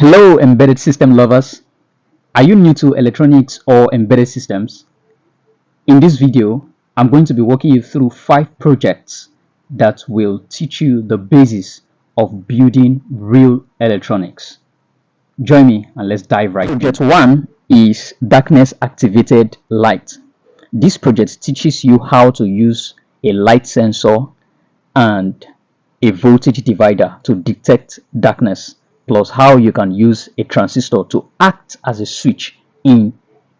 Hello, embedded system lovers. Are you new to electronics or embedded systems? In this video, I'm going to be walking you through 5 projects that will teach you the basis of building real electronics. Join me and let's dive right in. Project 1 is darkness activated light. This project teaches you how to use a light sensor and a voltage divider to detect darkness, plus how you can use a transistor to act as a switch in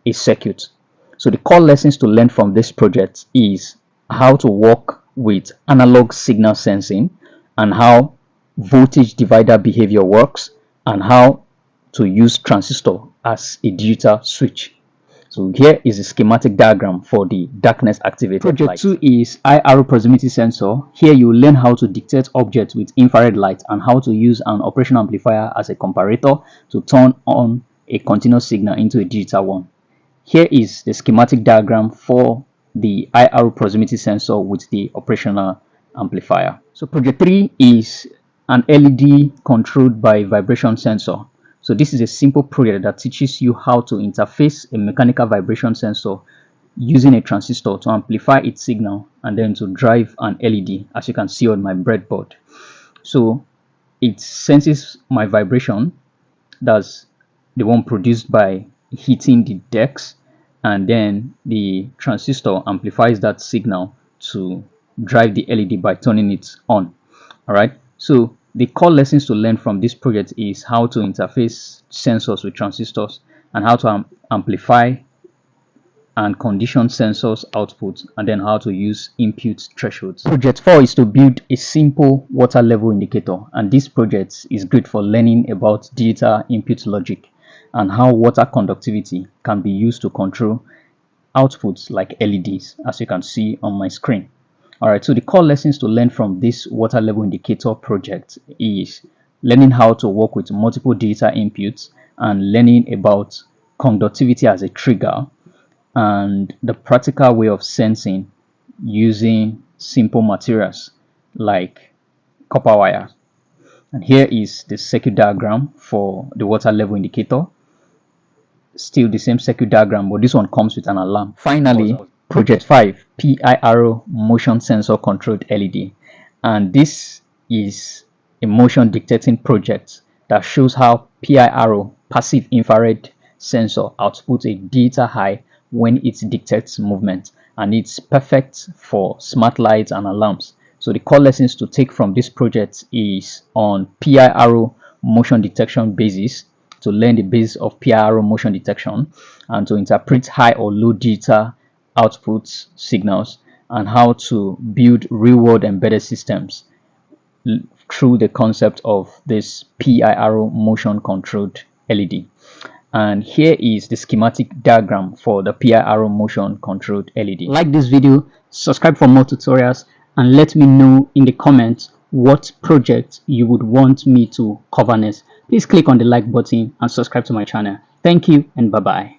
a circuit. So the core lessons to learn from this project is how to work with analog signal sensing and how voltage divider behavior works and how to use transistor as a digital switch. So here is a schematic diagram for the darkness activated light. Project 2 is PIR proximity sensor. Here you learn how to detect objects with infrared light and how to use an operational amplifier as a comparator to turn on a continuous signal into a digital one. Here is the schematic diagram for the IR proximity sensor with the operational amplifier. So project 3 is an LED controlled by vibration sensor. So this is a simple project that teaches you how to interface a mechanical vibration sensor using a transistor to amplify its signal and then to drive an LED, as you can see on my breadboard. So it senses my vibration, that's the one produced by hitting the decks, and then the transistor amplifies that signal to drive the LED by turning it on. All right, so the core lessons to learn from this project is how to interface sensors with transistors and how to amplify and condition sensors output, and then how to use input thresholds. Project 4 is to build a simple water level indicator, and this project is great for learning about digital input logic and how water conductivity can be used to control outputs like LEDs, as you can see on my screen. Alright, so the core lessons to learn from this water level indicator project is learning how to work with multiple digital inputs and learning about conductivity as a trigger and the practical way of sensing using simple materials like copper wire. And here is the circuit diagram for the water level indicator. Still the same circuit diagram, but this one comes with an alarm. Finally, project 5, PIR Motion Sensor Controlled LED. And this is a motion detecting project that shows how PIR, passive infrared sensor, outputs a digital high when it detects movement, and it's perfect for smart lights and alarms. So the core lessons to take from this project is on PIR motion detection basis, to learn the basis of PIR motion detection and to interpret high or low digital output signals, and how to build real-world embedded systems through the concept of this PIR motion controlled LED. And here is the schematic diagram for the PIR motion controlled LED. Like this video, subscribe for more tutorials, and let me know in the comments what project you would want me to cover next. Please click on the like button and subscribe to my channel. Thank you and bye bye.